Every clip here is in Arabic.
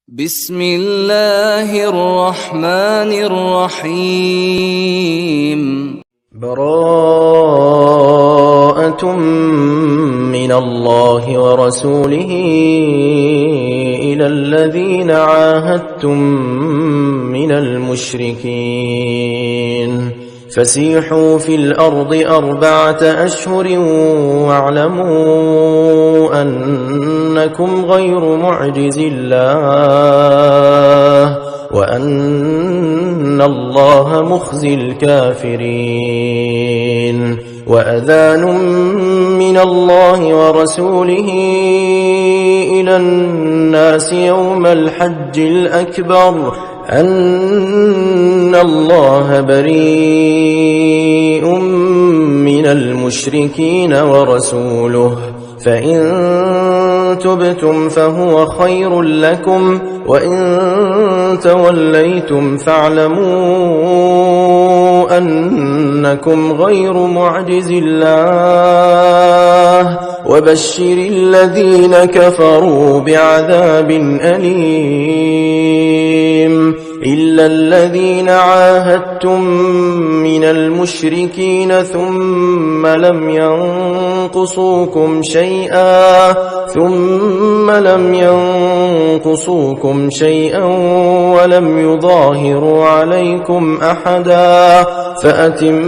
بسم الله الرحمن الرحيم براءة من الله ورسوله إلى الذين عاهدتم من المشركين فسيحوا في الأرض 4 أشهر واعلموا أنكم غير معجز الله وأن الله مخزي الكافرين وأذان من الله ورسوله إلى الناس يوم الحج الأكبر أن الله بريء من المشركين ورسوله فإن تبتم فهو خير لكم وإن توليتم فاعلموا أنكم غير معجز الله وبشر الذين كفروا بعذاب أليم إلا الذين عاهدتم من المشركين ثم لم ينقصوكم شيئا ولم يظاهروا عليكم أحدا فأتموا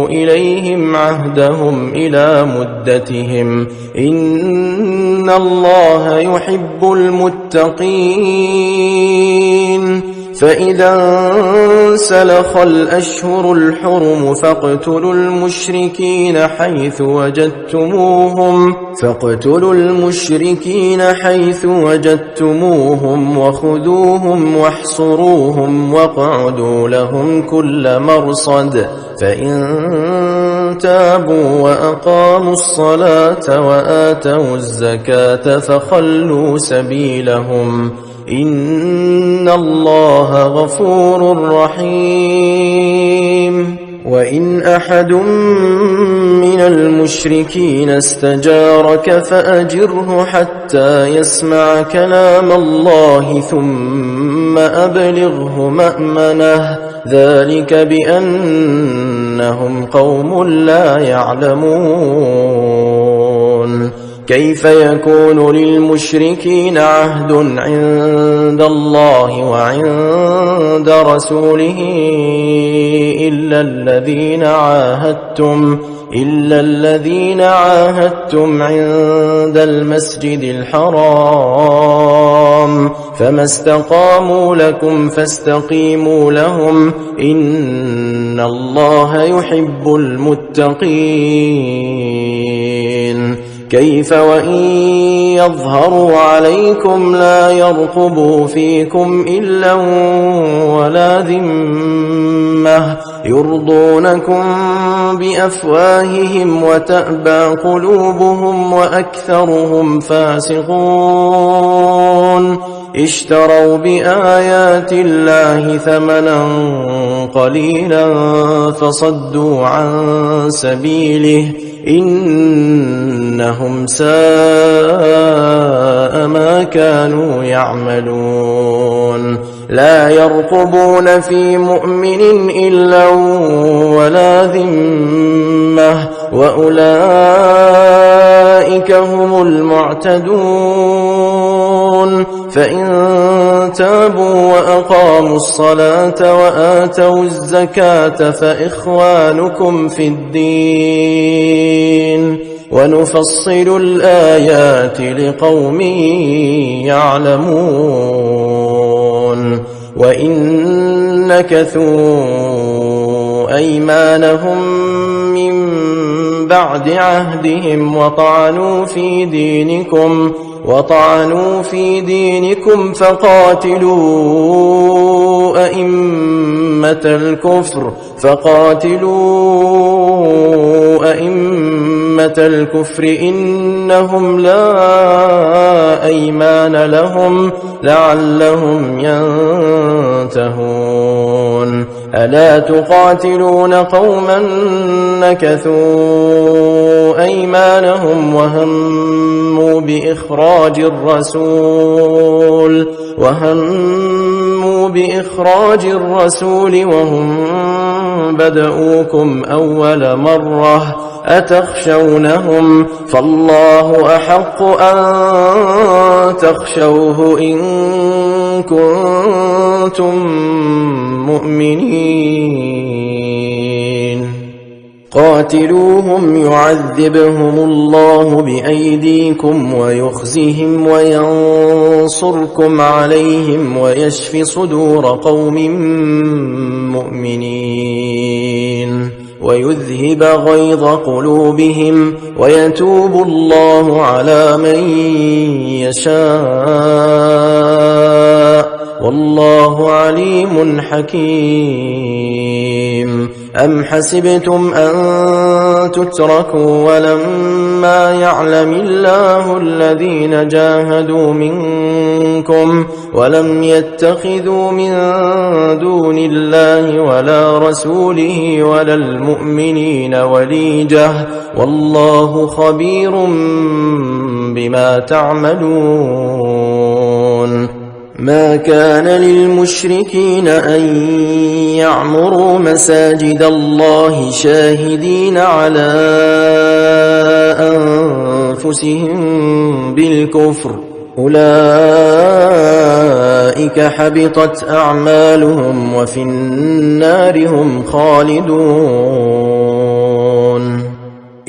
إليهم عهدهم إلى مدتهم إن الله يحب المتقين فإذا انسلخ الأشهر الحرم فاقتلوا المشركين حيث وجدتموهم وخذوهم واحصروهم واقعدوا لهم كل مرصد فإن تابوا وأقاموا الصلاة وآتوا الزكاة فخلوا سبيلهم إن الله غفور رحيم وإن أحد من المشركين استجارك فأجره حتى يسمع كلام الله ثم أبلغه مأمنه ذلك بأنهم قوم لا يعلمون كيف يكون للمشركين عهد عند الله وعند رسوله إلا الذين عاهدتم عند المسجد الحرام فما استقاموا لكم فاستقيموا لهم إن الله يحب المتقين كيف وإن يظهروا عليكم لا يرقبوا فيكم إلا ولا ذمة يرضونكم بأفواههم وتأبى قلوبهم وأكثرهم فاسقون اشتروا بآيات الله ثمنا قليلا فصدوا عن سبيله إنهم ساء ما كانوا يعملون لا يرقبون في مؤمن إلا ولا ذمة وأولئك هم المعتدون فإن تابوا وأقاموا الصلاة وآتوا الزكاة فإخوانكم في الدين ونفصل الآيات لقوم يعلمون وإن نكثوا أيمانهم من بعد عهدهم وطعنوا في دينكم فقاتلوا أئمة الكفر إنهم لا أيمان لهم لعلهم ينتهون ألا تقاتلون قوما نكثوا أيمانهم وهموا بإخراج الرسول وهم بدؤوكم أول مرة أتخشونهم فالله أحق أن تخشوه إن كنتم مؤمنين قاتلوهم يعذبهم الله بأيديكم ويخزهم وينصركم عليهم ويشف صدور قوم مؤمنين ويذهب غيظ قلوبهم ويتوب الله على من يشاء والله عليم حكيم أم حسبتم أن تتركوا ولما يعلم الله الذين جاهدوا منكم ولم يتخذوا من دون الله ولا رسوله ولا المؤمنين وليجة والله خبير بما تعملون ما كان للمشركين أن يعمروا مساجد الله شاهدين على أنفسهم بالكفر أولئك حبطت أعمالهم وفي النار هم خالدون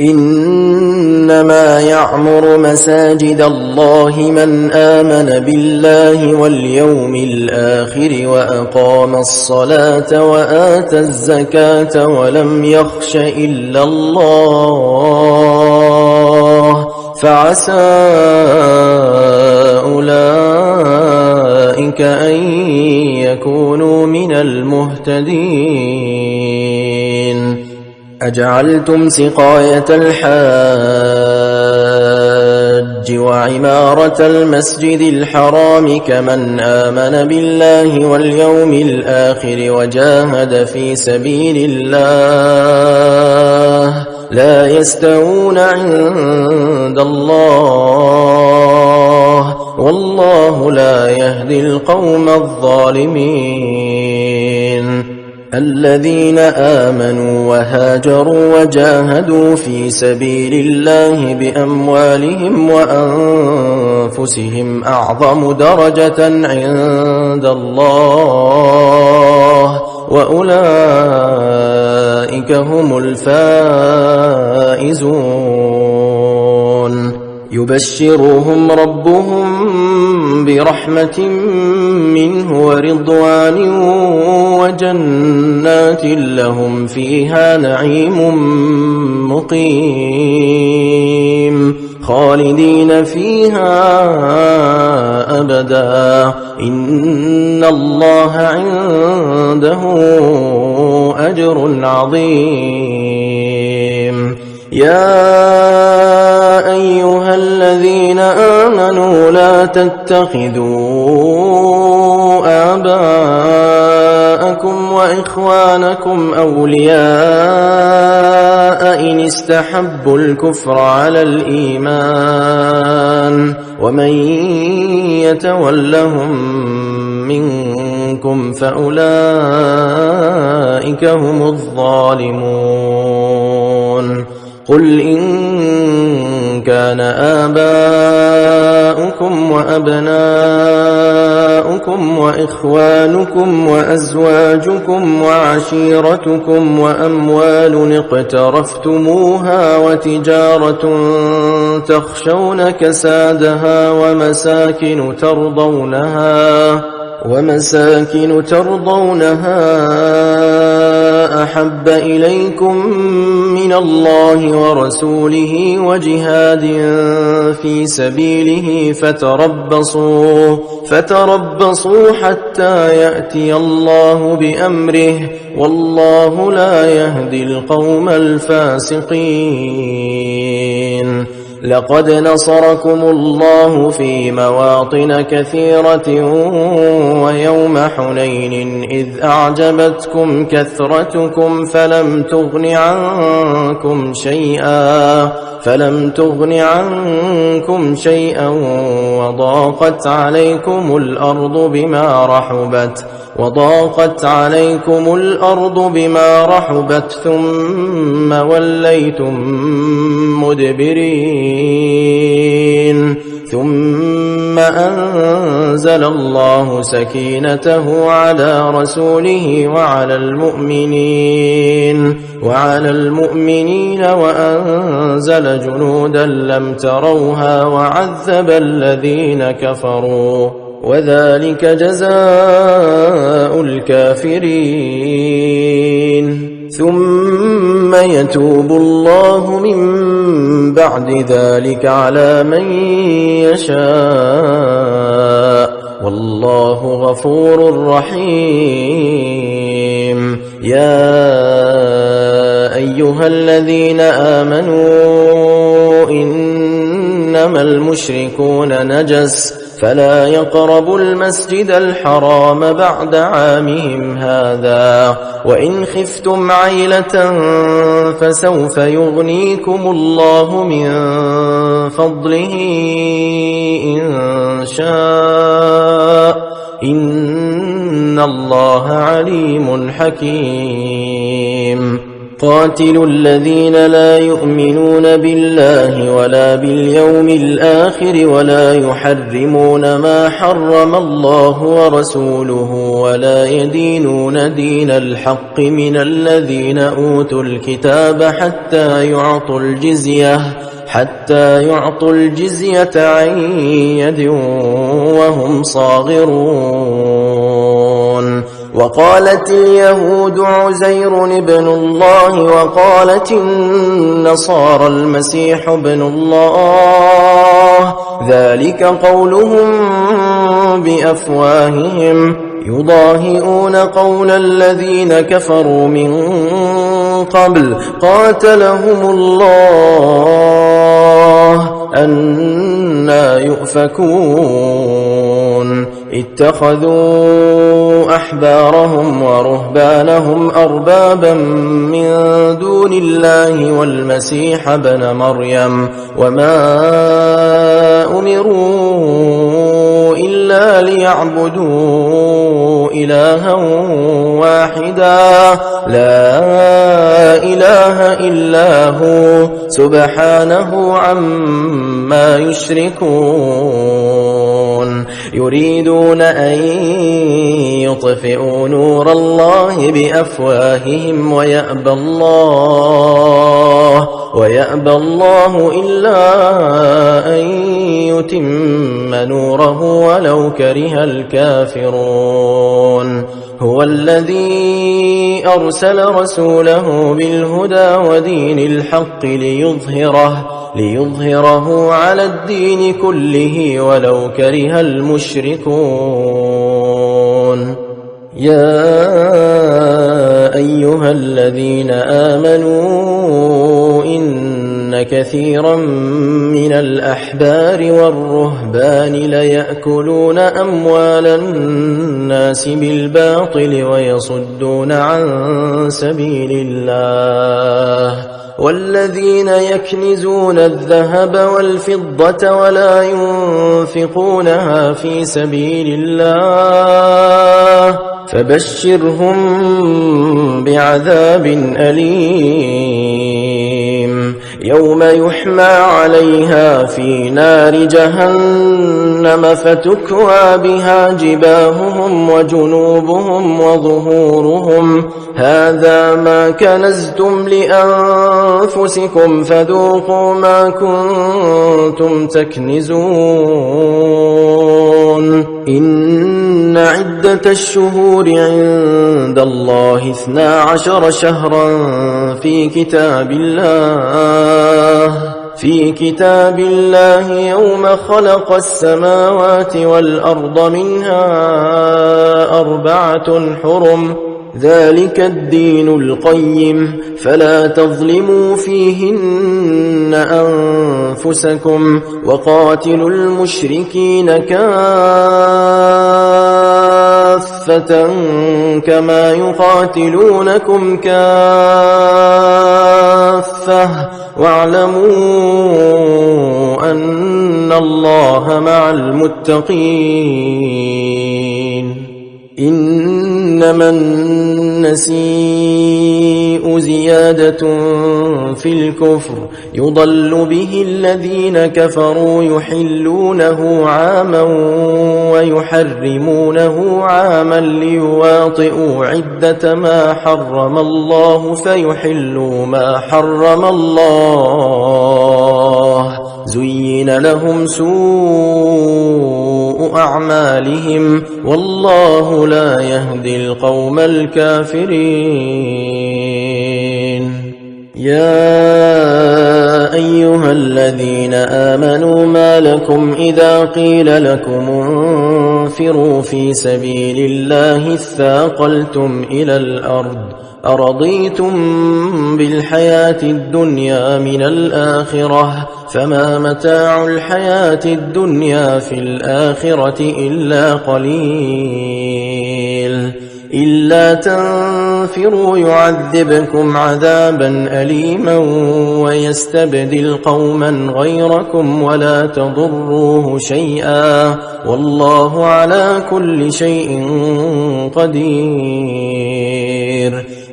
إنما يعمر مساجد الله من آمن بالله واليوم الآخر وأقام الصلاة وآتى الزكاة ولم يخش إلا الله فعسى أولئك أن يكونوا من المهتدين أجعلتم سقاية الحاج وعمارة المسجد الحرام كمن آمن بالله واليوم الآخر وجاهد في سبيل الله لا يستوون عند الله والله لا يهدي القوم الظالمين الذين آمنوا وهاجروا وجاهدوا في سبيل الله بأموالهم وأنفسهم أعظم درجة عند الله وأولئك هم الفائزون يبشرهم ربهم برحمة منه ورضوان وجنات لهم فيها نعيم مقيم خالدين فيها أبدا إن الله عنده أجر عظيم يا أيها الذين آمنوا لا تتخذوا آباءكم وإخوانكم أولياء إن استحبوا الكفر على الإيمان ومن يتولهم منكم فأولئك هم الظالمون قل إن كان آباؤكم وأبناؤكم وإخوانكم وأزواجكم وعشيرتكم وأموال اقترفتموها وتجارة تخشون كسادها ومساكن ترضونها أحب إليكم من الله ورسوله وجهاد في سبيله فتربصوا حتى يأتي الله بأمره والله لا يهدي القوم الفاسقين لقد نصركم الله في مواطن كثيرة ويوم حنين إذ أعجبتكم كثرتكم فلم تغن عنكم شيئا وضاقت عليكم الأرض بما رحبت ثم وليتم مدبرين ثم أنزل الله سكينته على رسوله وعلى المؤمنين وأنزل جنودا لم تروها وعذب الذين كفروا وذلك جزاء الكافرين ثم يتوب الله من بعد ذلك على من يشاء والله غفور رحيم يا أيها الذين آمنوا إنما المشركون نجس فلا يقربوا المسجد الحرام بعد عامهم هذا وإن خفتم عيلة فسوف يغنيكم الله من فضله إن شاء إن الله عليم حكيم قاتلوا الذين لا يؤمنون بالله ولا باليوم الآخر ولا يحرمون ما حرم الله ورسوله ولا يدينون دين الحق من الذين أوتوا الكتاب حتى يعطوا الجزية عن يد وهم صاغرون وقالت اليهود عزير ابن الله وقالت النصارى المسيح ابن الله ذلك قولهم بأفواههم يضاهئون قول الذين كفروا من قبل قاتلهم الله أنى يؤفكون اتخذوا أحبارهم ورهبانهم أربابا من دون الله والمسيح ابن مريم وما أمروا إلا ليعبدوا إلها واحدا لا إله إلا هو سبحانه عما يشركون يريدون أن يطفئوا نور الله بأفواههم ويأبى الله إلا أن يتم نوره ولو كره الكافرون هو الذي أرسل رسوله بالهدى ودين الحق ليظهره على الدين كله ولو كره المشركون يا أيها الذين آمنوا إن كثيرا من الأحبار والرهبان ليأكلون أموال الناس بالباطل ويصدون عن سبيل الله والذين يكنزون الذهب والفضة ولا ينفقونها في سبيل الله فبشرهم بعذاب أليم يوم يحمى عليها في نار جهنم فتكوى بها جباههم وجنوبهم وظهورهم هذا ما كنزتم لأنفسكم فذوقوا ما كنتم تكنزون إن عدة الشهور عند الله 12 شهرا في كتاب الله يوم خلق السماوات والأرض منها 4 حرم ذلك الدين القيم فلا تظلموا فيهن أنفسكم وقاتلوا المشركين كافة كما يقاتلونكم كافة واعلموا أن الله مع المتقين إنما النسيء زيادة في الكفر يضل به الذين كفروا يحلونه عاما ويحرمونه عاما ليواطئوا عدة ما حرم الله فيحلوا ما حرم الله زين لهم سوء أعمالهم والله لا يهدي القوم الكافرين يا أيها الذين آمنوا ما لكم إذا قيل لكم انفروا في سبيل الله اثاقلتم إلى الأرض أرضيتم بالحياة الدنيا من الآخرة فما متاع الحياة الدنيا في الآخرة إلا قليل إلا تنفروا يعذبكم عذابا أليما ويستبدل قوما غيركم ولا تضروه شيئا والله على كل شيء قدير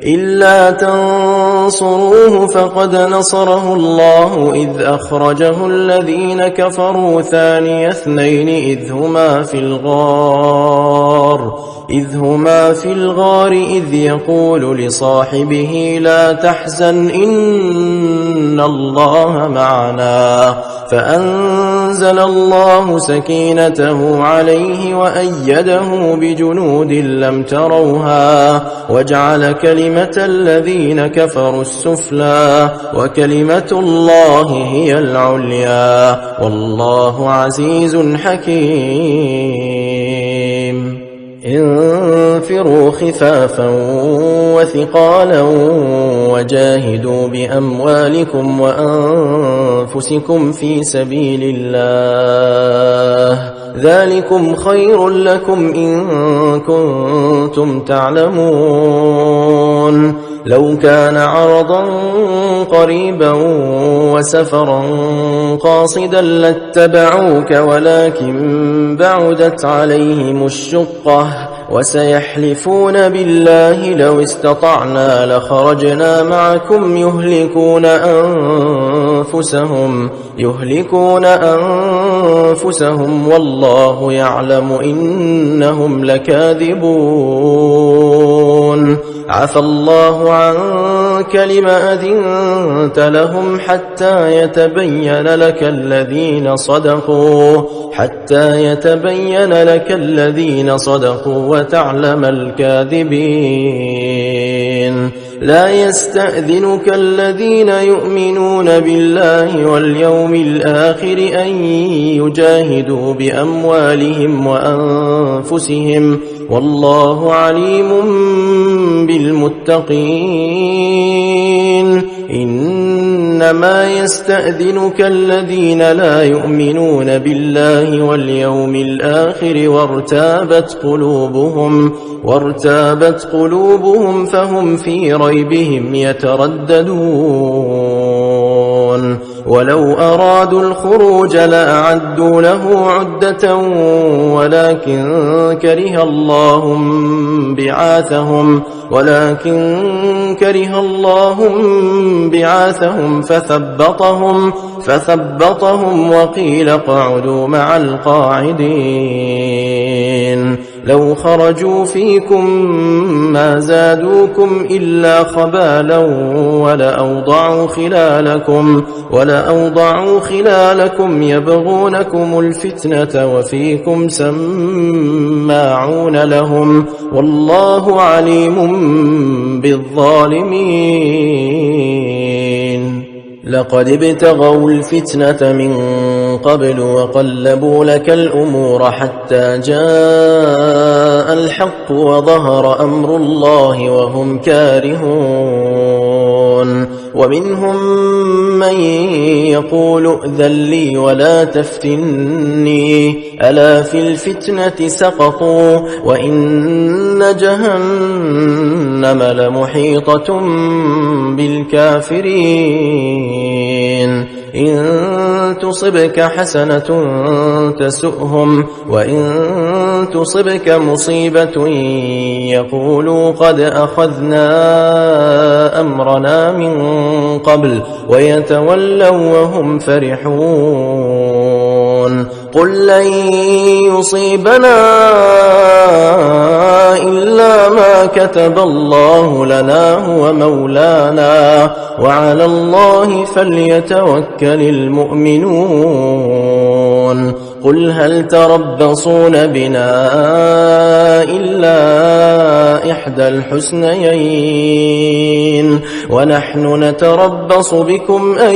إلا تنصروه فقد نصره الله إذ أخرجه الذين كفروا ثاني اثنين إذ هما في الغار إذ يقول لصاحبه لا تحزن إن الله معنا فأنزل الله سكينته عليه وأيده بجنود لم تروها وجعل كلمة الذين كفروا السفلى وكلمة الله هي العليا والله عزيز حكيم انفروا خفافا وثقالا وجاهدوا بأموالكم وأنفسكم في سبيل الله ذلكم خير لكم إن كنتم تعلمون لو كان عرضا قريبا وسفرا قاصدا لاتبعوك ولكن بعدت عليهم الشقة وسيحلفون بالله لو استطعنا لخرجنا معكم يهلكون أنفسهم والله يعلم إنهم لكاذبون عفى الله عنك لما أذنت لهم حتى يتبين لك الذين صدقوا وتعلم الكاذبين لا يستأذنك الذين يؤمنون بالله واليوم الآخر أن يجاهدوا بأموالهم وأنفسهم والله عليم بالمتقين إنما يستأذنك الذين لا يؤمنون بالله واليوم الآخر وارتابت قلوبهم فهم في ريبهم يترددون ولو أرادوا الخروج لأعدوا له عدة ولكن كره الله بعاثهم فثبطهم وقيل اقعدوا مع القاعدين لو خرجوا فيكم ما زادوكم إلا خبالا ولأوضعوا خلالكم يبغونكم الفتنة وفيكم سماعون لهم والله عليم بالظالمين لقد ابتغوا الفتنة من قبل وقلبوا لك الأمور حتى جاء الحق وظهر أمر الله وهم كارهون ومنهم من يقول ائذن لي ولا تفتني ألا في الفتنة سقطوا وإن جهنم لمحيطة بالكافرين إن تصبك حسنة تسؤهم وإن تصبك مصيبة يقولوا قد أخذنا أمرنا من قبل ويتولوا وهم فرحون قل لن يصيبنا إلا ما كتب الله لنا هو مولانا وعلى الله فليتوكل المؤمنون قل هل تربصون بنا إلا إحدى الحسنيين ونحن نتربص بكم أن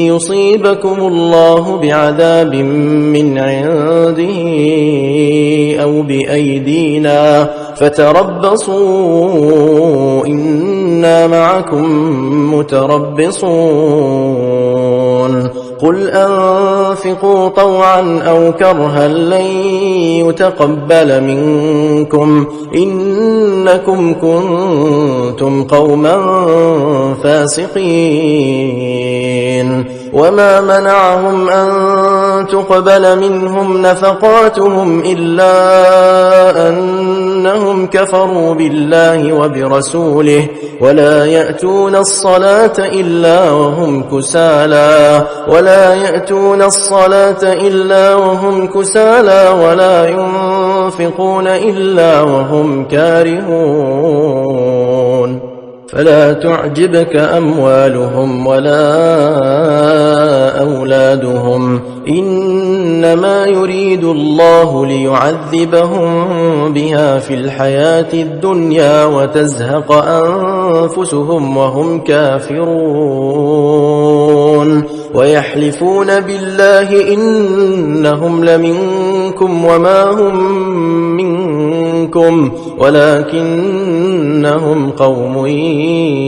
يصيبكم الله بعذاب من عنده أو بأيدينا فتربصوا إنا معكم متربصون قل أنفقوا طوعا أو كرها لن يتقبل منكم إنكم كنتم قوما فاسقين وما منعهم أن تقبل منهم نفقاتهم إلا أنهم كفروا بالله وبرسوله ولا يأتون الصلاة إلا وهم كسالى ولا ينفقون إلا وهم كارهون فلا تعجبك أموالهم ولا أولادهم إنما يريد الله ليعذبهم بها في الحياة الدنيا وتزهق أنفسهم وهم كافرون ويحلفون بالله إنهم لمنكم وما هم منكم ولكنهم قوم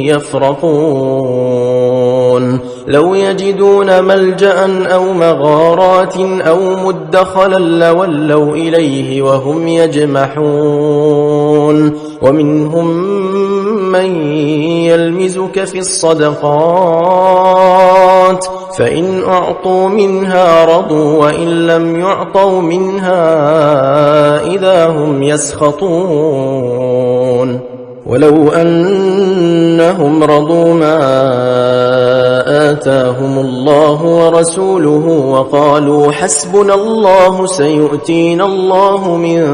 يفرقون لو يجدون ملجأ أو مغارات أو مدخلا لولوا إليه وهم يجمحون ومنهم من يلمزك في الصدقات فإن أعطوا منها رضوا وإن لم يعطوا منها إذا هم يسخطون ولو أنهم رضوا ما آتاهم الله ورسوله وقالوا حسبنا الله سيؤتينا الله من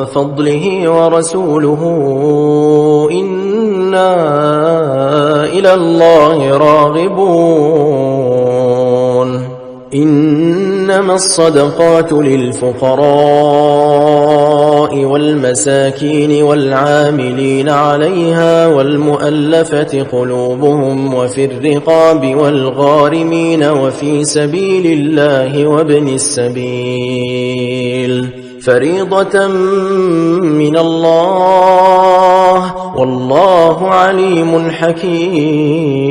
فضله ورسوله إنا إلى الله راغبون إنما الصدقات للفقراء والمساكين والعاملين عليها والمؤلفة قلوبهم وفي الرقاب والغارمين وفي سبيل الله وابن السبيل فريضة من الله والله عليم حكيم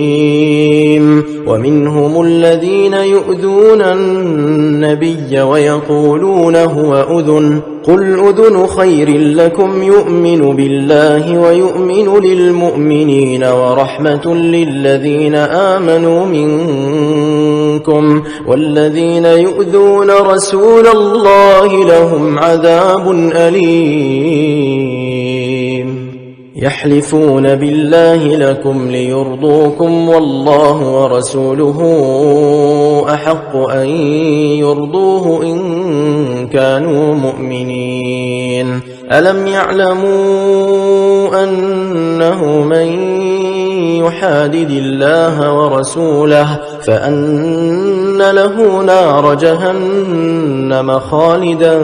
ومنهم الذين يؤذون النبي ويقولون هو أذن قل أذن خير لكم يؤمن بالله ويؤمن للمؤمنين ورحمة للذين آمنوا منكم والذين يؤذون رسول الله لهم عذاب أليم يحلفون بالله لكم ليرضوكم والله ورسوله أحق أن يرضوه إن كانوا مؤمنين ألم يعلموا أنه من يحادد الله ورسوله فأن له نار جهنم خالدا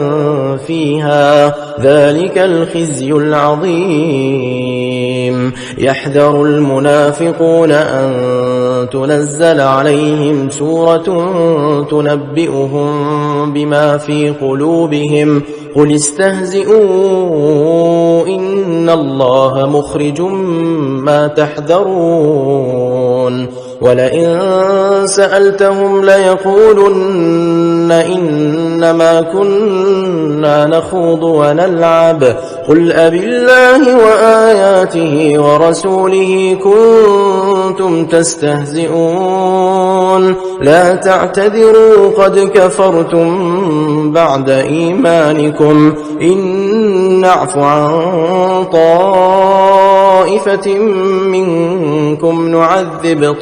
فيها ذلك الخزي العظيم يحذر المنافقون أن تنزل عليهم سورة تنبئهم بما في قلوبهم قل استهزئوا إن الله مخرج ما تحذرون ولئن سألتهم ليقولن إنما كنا نخوض ونلعب قل أبالله وآياته ورسوله كنتم تستهزئون لا تعتذروا قد كفرتم بعد إيمانكم إن نعف عن طائفة منكم نعذب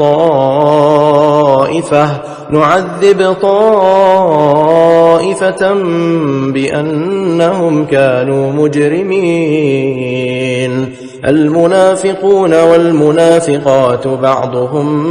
طائفة بأنهم كانوا مجرمين المنافقون والمنافقات بعضهم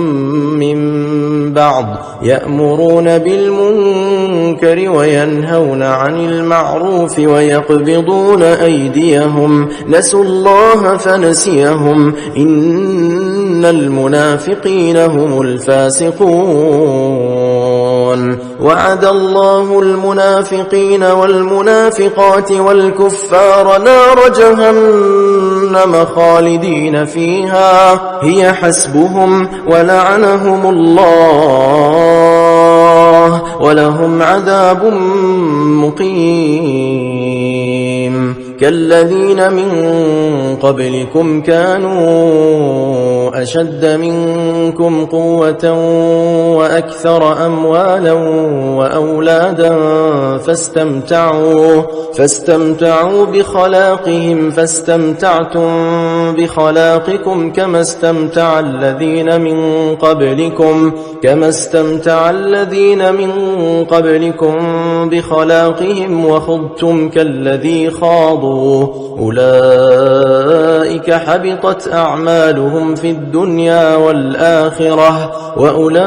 من بعض يأمرون بالمنكر وينهون عن المعروف ويقبضون أيديهم نسوا الله فنسيهم إن المنافقين هم الفاسقون وعد الله المنافقين والمنافقات والكفار نار جهنم خالدين فيها هي حسبهم ولعنهم الله ولهم عذاب مقيم كالذين من قبلكم كانوا أشد منكم قوة وأكثر أموالا وأولادا فاستمتعوا بخلاقهم فاستمتعتم بخلاقكم كما استمتع الذين من قبلكم بخلاقهم وخضتم كالذي خاضوا أولئك حبطت أعمالهم في الدنيا والآخرة وأولئك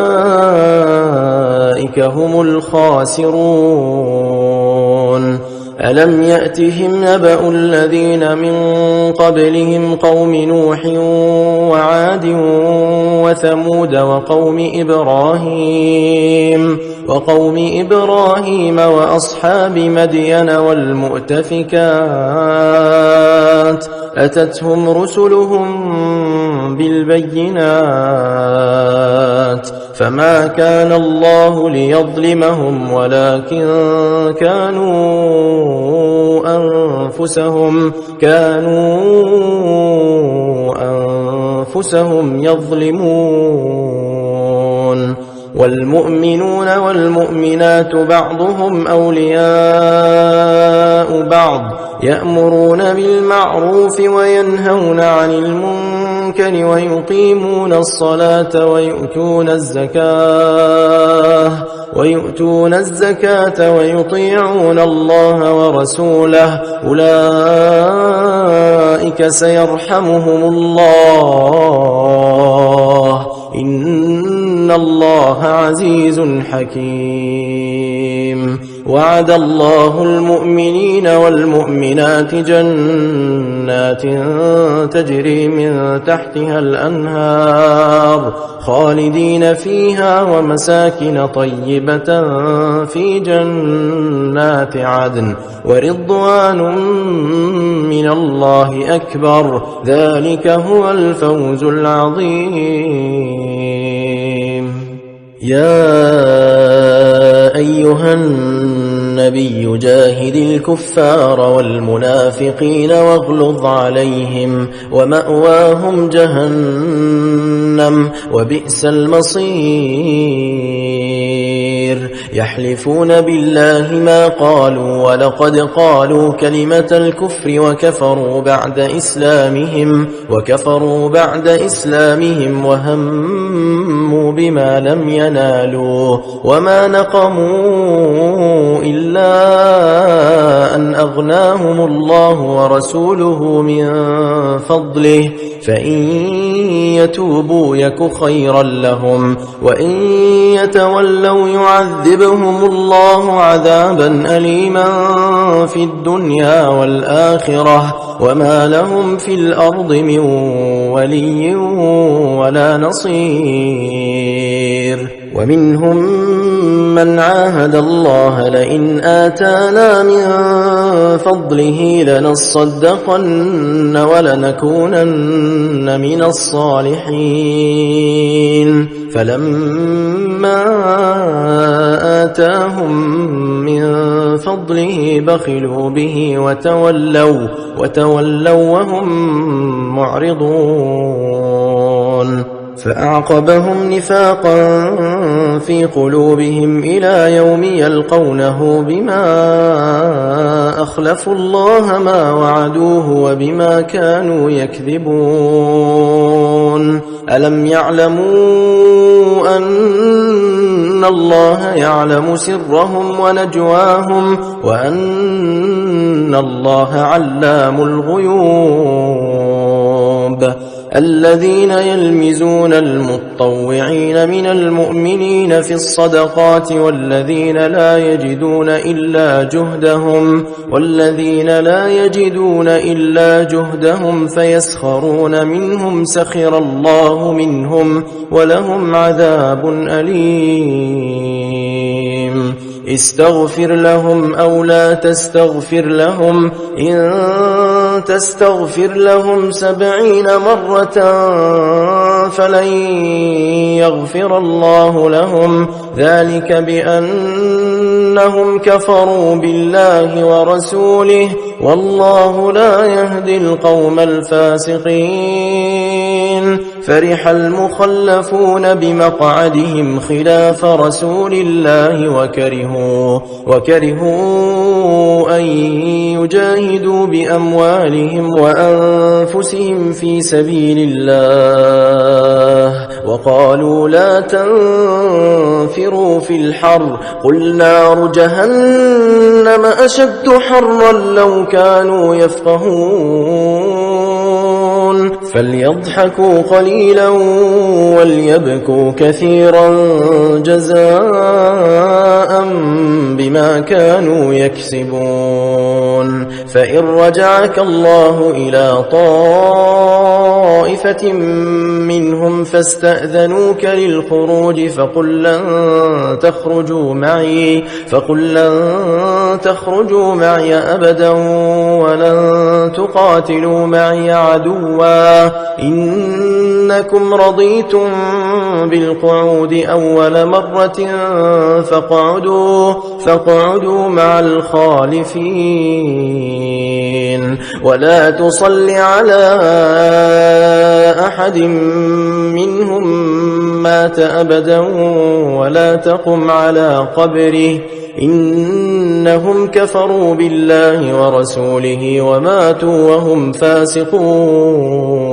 هم الخاسرون ألم يأتهم نبأ الذين من قبلهم قوم نوح وعاد وثمود وقوم إبراهيم وأصحاب مدين والمؤتفكات أتتهم رسلهم بالبينات فما كان الله ليظلمهم ولكن كانوا أنفسهم يظلمون والمؤمنون والمؤمنات بعضهم أولياء بعض يأمرون بالمعروف وينهون عن المنكر ويقيمون الصلاة ويؤتون الزكاة ويطيعون الله ورسوله أولئك سيرحمهم الله إن الله عزيز حكيم وعد الله المؤمنين والمؤمنات جنات تجري من تحتها الأنهار خالدين فيها ومساكن طيبة في جنات عدن ورضوان من الله أكبر ذلك هو الفوز العظيم يا أيها النبي جاهد الكفار والمنافقين واغلظ عليهم ومأواهم جهنم وبئس المصير يحلفون بالله ما قالوا ولقد قالوا كلمة الكفر وكفروا بعد إسلامهم وهموا بما لم ينالوا وما نقموا إلا أن أغناهم الله ورسوله من فضله فإن يتوبوا يك خيرا لهم وإن يتولوا يعذبهم الله عذابا أليما في الدنيا والآخرة وما لهم في الأرض من ولي ولا نصير. ومنهم من عاهد الله لئن آتانا من فضله لنصدقن ولنكونن من الصالحين فلما آتاهم من فضله بخلوا به وتولوا وهم معرضون فأعقبهم نفاقا في قلوبهم إلى يوم يلقونه بما أخلفوا الله ما وعدوه وبما كانوا يكذبون. ألم يعلموا أن الله يعلم سرهم ونجواهم وأن الله علام الغيوب. الذين يلمزون المطوعين من المؤمنين في الصدقات والذين لا يجدون إلا جهدهم فيسخرون منهم سخر الله منهم ولهم عذاب أليم. استغفر لهم أو لا تستغفر لهم إن تستغفر لهم 70 مرة فلن يغفر الله لهم ذلك بأنهم كفروا بالله ورسوله والله لا يهدي القوم الفاسقين. فرح المخلفون بمقعدهم خلاف رسول الله وكرهوا أن يجاهدوا بأموالهم وأنفسهم في سبيل الله وقالوا لا تنفروا في الحر قل نار جهنم أشد حرا لو كانوا يفقهون. فليضحكوا قليلا وليبكوا كثيرا جزاء بما كانوا يكسبون. فإن رجعك الله إلى طائفة منهم فاستأذنوك للخروج فقل لن تخرجوا معي أبدا ولن تقاتلوا معي عدوا إنكم رضيتم بالقعود أول مرة فاقعدوا مع الخالفين. ولا تصل على أحد منهم مات أبدا ولا تقم على قبره إنهم كفروا بالله ورسوله وماتوا وهم فاسقون.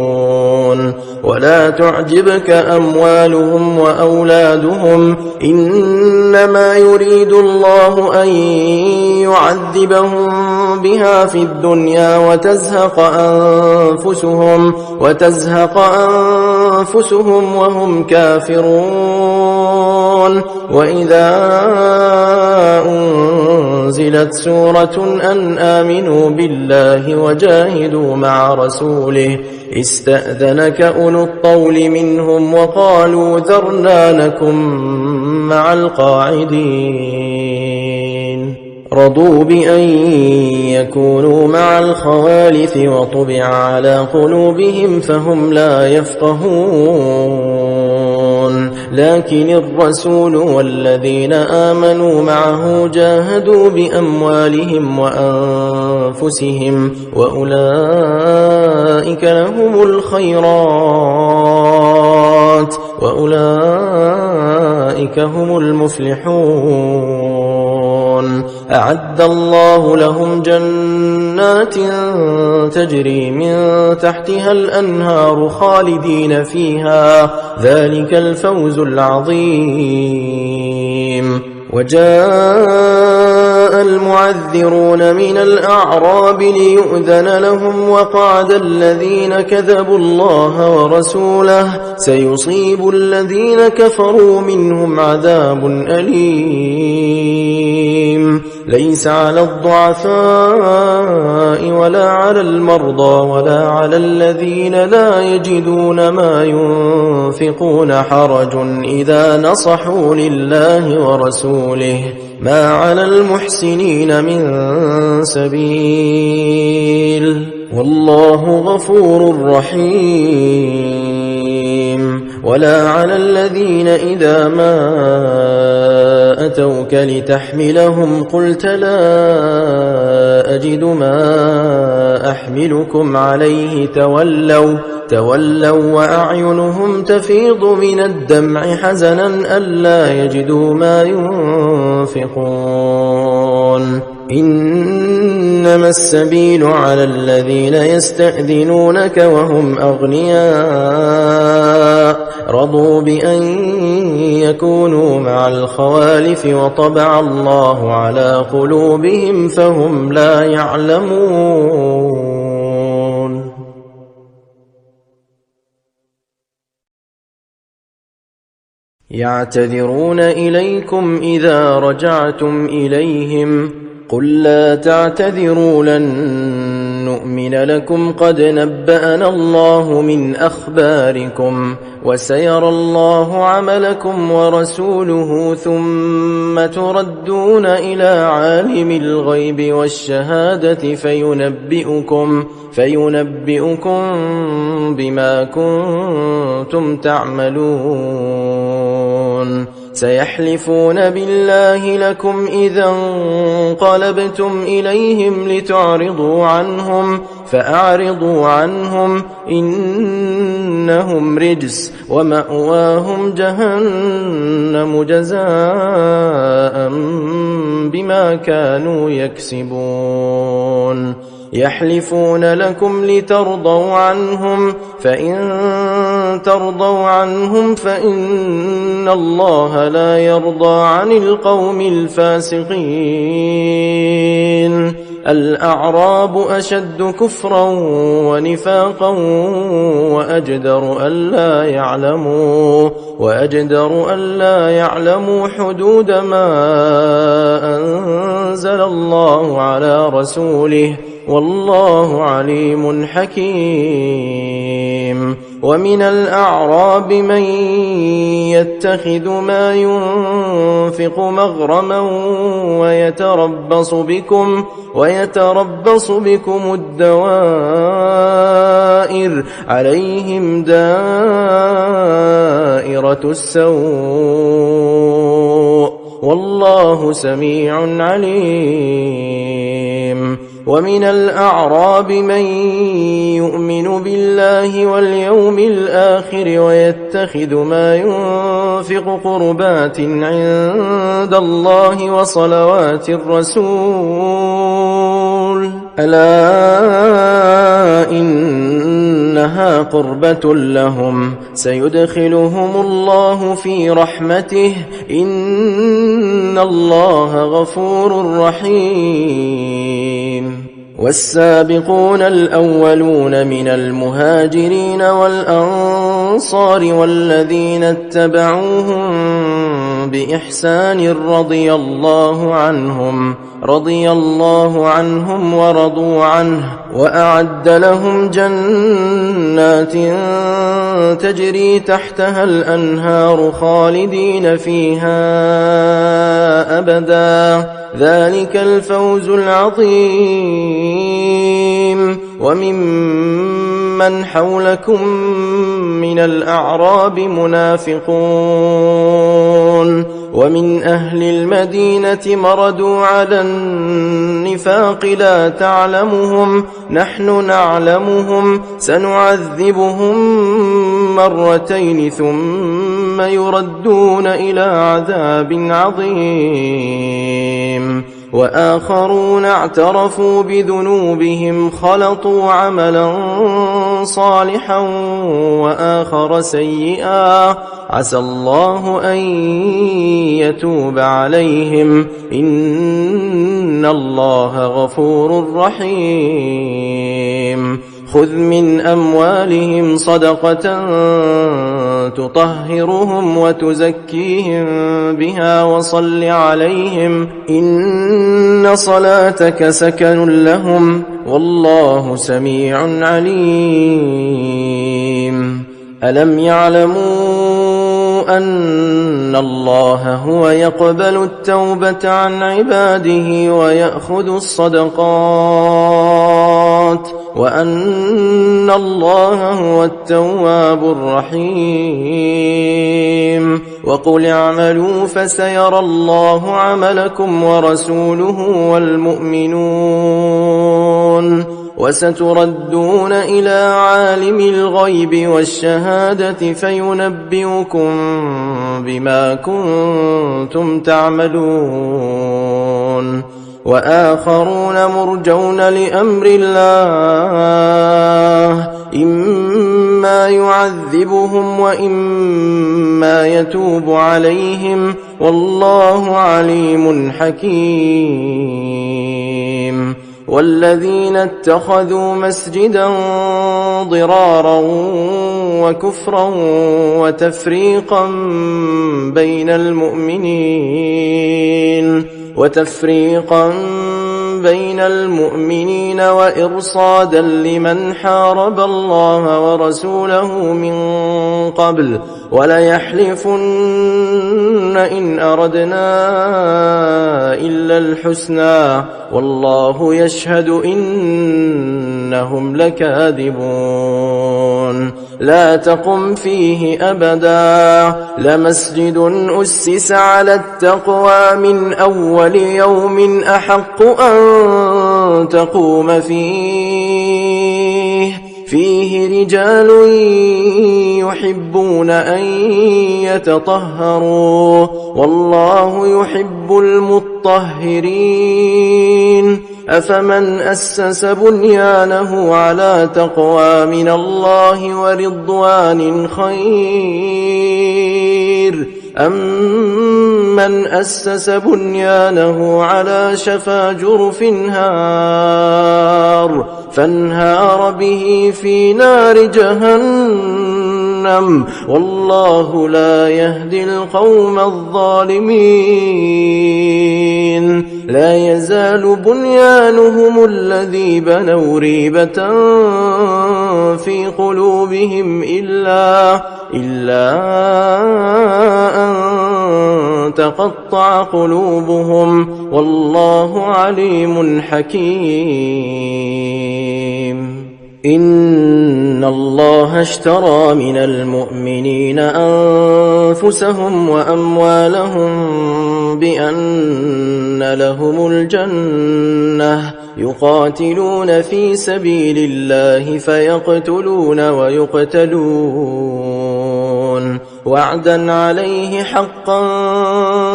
ولا تعجبك أموالهم وأولادهم إنما يريد الله أن يعذبهم بها في الدنيا وتزهق أنفسهم وهم كافرون. وإذا أنزلت سورة أن آمنوا بالله وجاهدوا مع رسوله استأذنك أولو الطول منهم وقالوا ذرنا نكن مع القاعدين. رضوا بأن يكونوا مع الخوالف وطبع على قلوبهم فهم لا يفقهون. لكن الرسول والذين آمنوا معه جاهدوا بأموالهم وأنفسهم وأولئك لهم الخيرات وأولئك هم المفلحون. أعد الله لهم جنات تجري من تحتها الأنهار خالدين فيها ذلك الفوز العظيم. وجاء المعذرون من الأعراب ليؤذن لهم وقعد الذين كذبوا الله ورسوله سيصيب الذين كفروا منهم عذاب أليم ليس على الضعفاء ولا على المرضى ولا على الذين لا يجدون ما ينفقون حرج إذا نصحوا لله ورسوله ما على المحسنين من سبيل والله غفور رحيم ولا على الذين إذا ما أتوك لتحملهم قلت لا أجد ما أحملكم عليه تولوا وأعينهم تفيض من الدمع حزنا ألا يجدوا ما ينفقون إنما السبيل على الذين يستأذنونك وهم أغنياء رضوا بأن يكونوا مع الخوالف وطبع الله على قلوبهم فهم لا يعلمون. يعتذرون إليكم إذا رجعتم إليهم قل لا تعتذروا لن نؤمن لكم قد نبأنا الله من أخباركم وسيرى الله عملكم ورسوله ثم تردون إلى عالم الغيب والشهادة فينبئكم بما كنتم تعملون. سيحلفون بالله لكم إذا انقلبتم إليهم لتعرضوا عنهم فأعرضوا عنهم إنهم رجس ومأواهم جهنم جزاء بما كانوا يكسبون. يحلفون لكم لترضوا عنهم فإن ترضوا عنهم فإن الله لا يرضى عن القوم الفاسقين. الأعراب أشد كفرا ونفاقا وأجدر ألا يعلموا حدود ما أنزل الله على رسوله والله عليم حكيم. ومن الأعراب من يتخذ ما ينفق مغرما ويتربص بكم الدوائر عليهم دائرة السوء والله سميع عليم. ومن الأعراب من يؤمن بالله واليوم الآخر ويتخذ ما ينفق قربات عند الله وصلوات الرسول ألا إنها قربة لهم سيدخلهم الله في رحمته إن الله غفور رحيم. والسابقون الأولون من المهاجرين والأنصار والذين اتبعوهم بإحسان رضي الله عنهم ورضوا عنه وأعد لهم جنات تجري تحتها الأنهار خالدين فيها أبدا ذلك الفوز العظيم. وممن حولكم من الأعراب منافقون ومن أهل المدينة مردوا على النفاق لا تعلمهم نحن نعلمهم سنعذبهم مرتين ثم يردون إلى عذاب عظيم. وآخرون اعترفوا بذنوبهم خلطوا عملا صالحا وآخر سيئا عسى الله أن ليتوب عليهم إن الله غفور رحيم خذ من أموالهم صدقة تطهرهم وتزكيهم بها وصل عليهم إن صلاتك سكن لهم والله سميع عليم ألم يعلموا أن الله هو يقبل التوبة عن عباده ويأخذ الصدقات وأن الله هو التواب الرحيم وقل اعملوا فسيرى الله عملكم ورسوله والمؤمنون وستردون إلى عالم الغيب والشهادة فينبئكم بما كنتم تعملون وآخرون مرجون لأمر الله إما يعذبهم وإما يتوب عليهم والله عليم حكيم والذين اتخذوا مسجدا ضرارا وكفرا وتفريقا بين المؤمنين وإرصادا لمن حارب الله ورسوله من قبل وليحلفن إن أردنا إلا الحسنى والله يشهد إنهم لكاذبون لا تقم فيه أبدا لمسجد أسس على التقوى من أول يوم أحق أن تقوم فيه رجال يحبون أن يتطهروا والله يحب المطهرين أفمن أسس بنيانه على تقوى من الله ورضوان خير أم من أسس بنيانه على شفا جرف هار فانهار به في نار جهنم والله لا يهدي القوم الظالمين لا يزال بنيانهم الذي بنوا ريبة في قلوبهم إلا أن تقطع قلوبهم والله عليم حكيم إن الله اشترى من المؤمنين أنفسهم وأموالهم بأن لهم الجنة يقاتلون في سبيل الله فيقتلون ويقتلون وعدا عليه حقا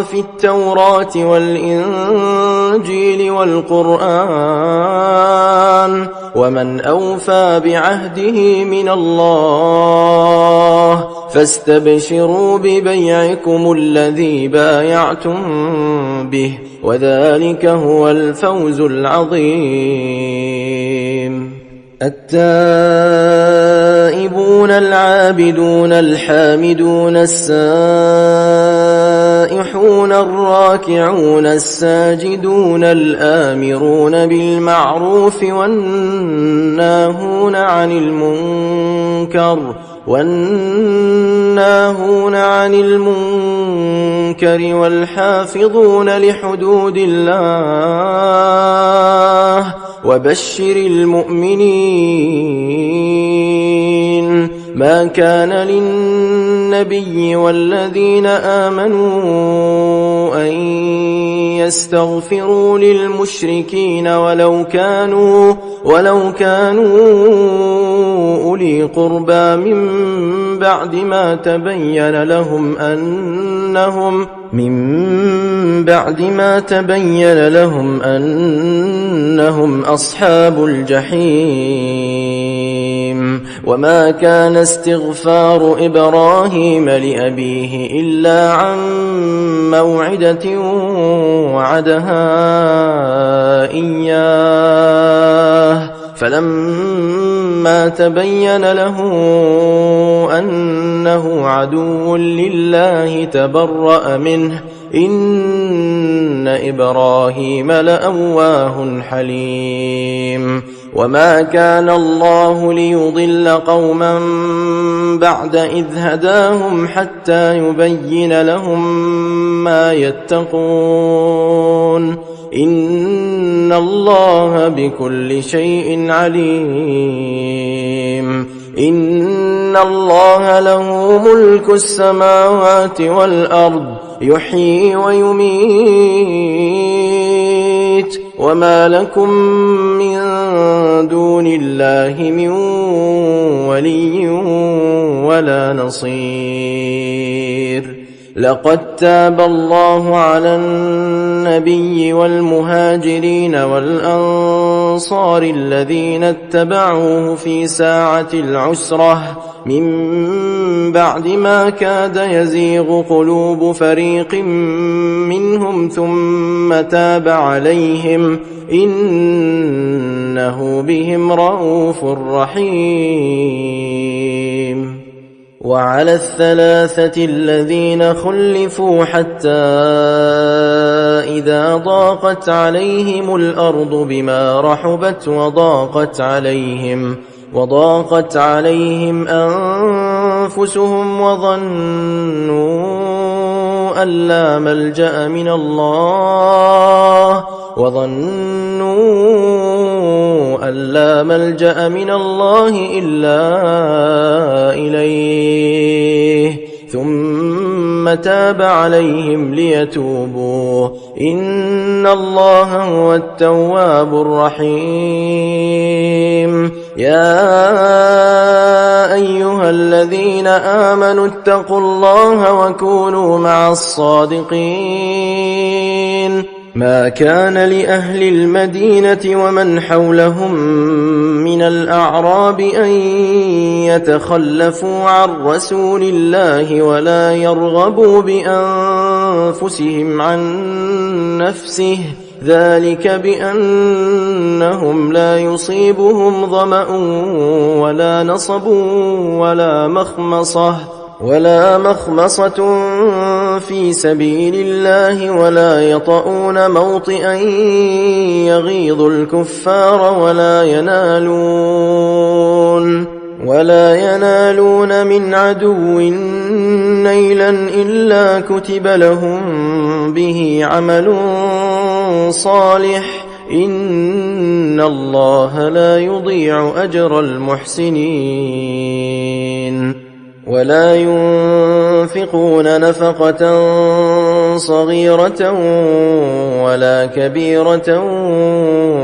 في التوراة والإنجيل والقرآن ومن أوفى بعهده من الله فاستبشروا ببيعكم الذي بايعتم به وذلك هو الفوز العظيم التائبون العابدون الحامدون السائحون الراكعون الساجدون الآمرون بالمعروف والناهون عن المنكر والحافظون لحدود الله وبشر المؤمنين ما كان للنبي والذين آمنوا أن يستغفروا للمشركين ولو كانوا أولي قربى من بعد ما تبين لهم أنهم أصحاب الجحيم وما كان استغفار إبراهيم لأبيه إلا عن موعدة وعدها إياه فلما تبين له أنه عدو لله تبرأ منه إن إبراهيم لأواه حليم وما كان الله ليضل قوما بعد إذ هداهم حتى يبين لهم ما يتقون إن الله بكل شيء عليم إن الله له ملك السماوات والأرض يحيي ويميت وما لكم من دون الله من ولي ولا نصير لقد تاب الله على النبي والمهاجرين والأنصار الذين اتبعوه في ساعة العسرة من بعد ما كاد يزيغ قلوب فريق منهم ثم تاب عليهم إنه بهم رءوف رحيم وعلى الثلاثة الذين خلفوا حتى إذا ضاقت عليهم الأرض بما رحبت وضاقت عليهم أنفسهم وظنوا أن لا ملجأ من الله إلا إليه ثم تاب عليهم ليتوبوا إن الله هو التواب الرحيم يا أيها الذين آمنوا اتقوا الله وكونوا مع الصادقين ما كان لأهل المدينة ومن حولهم من الأعراب أن يتخلفوا عن رسول الله ولا يرغبوا بأنفسهم عن نفسه ذلك بأنهم لا يصيبهم ظمأ ولا نصب ولا مخمصة في سبيل الله ولا موطئا يغيظ الكفار ولا ينالون من عدو نيلا إلا كتب لهم به عمل صالح إن الله لا يضيع أجر المحسنين ولا ينفقون نفقة صغيرة ولا كبيرة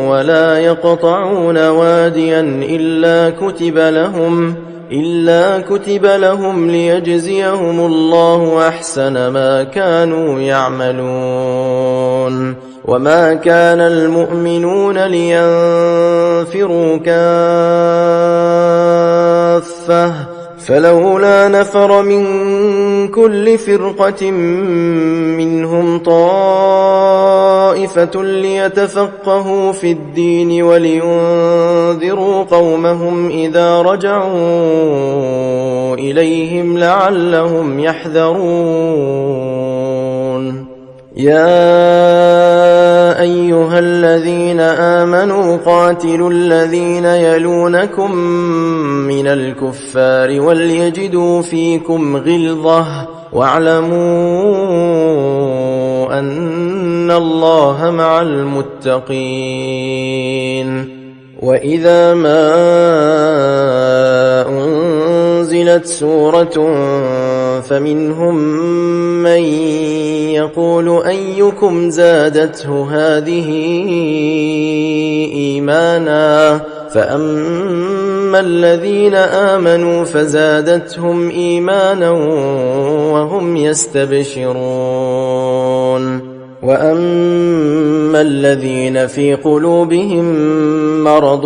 ولا يقطعون واديا إلا كتب لهم ليجزيهم الله أحسن ما كانوا يعملون وما كان المؤمنون لينفروا كافة فلولا نفر من كل فرقة منهم طائفة ليتفقهوا في الدين ولينذروا قومهم إذا رجعوا إليهم لعلهم يحذرون يا أيها الذين آمنوا قاتلوا الذين يلونكم من الكفار وليجدوا فيكم غلظة واعلموا أن الله مع المتقين وإذا ما أنزلت سورة فمنهم من يقول أيكم زادته هذه إيمانا فأما الذين آمنوا فزادتهم إيمانا وهم يستبشرون وأما الذين في قلوبهم مرض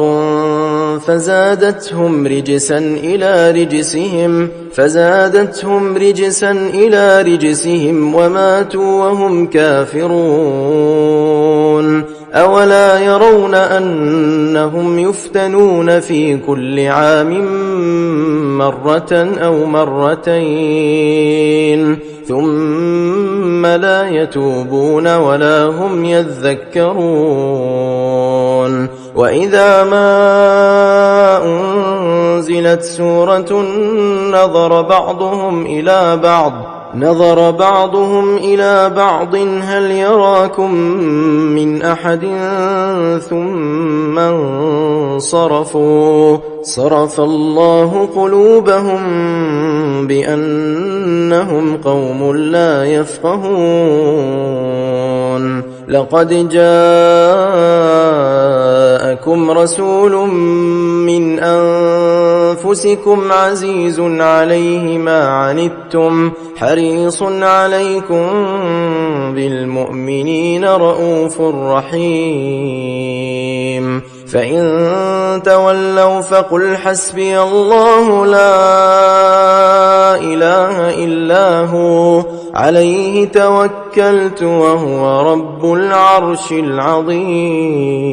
فزادتهم رجسا إلى رجسهم وماتوا وهم كافرون أولا يرون أنهم يفتنون في كل عام مرة أو مرتين ثم لا يتوبون ولا هم يذكرون وإذا ما أنزلت سورة نظر بعضهم إلى بعض هل يراكم من أحد ثم انصرفوا صرف الله قلوبهم بأنهم قوم لا يفقهون لقد جاءكم رسول من أنفسكم عزيز عليه ما عنتم حريص عليكم بالمؤمنين رءوف رحيم فإن تولوا فقل حسبي الله لا إله إلا هو عليه توكلت وهو رب العرش العظيم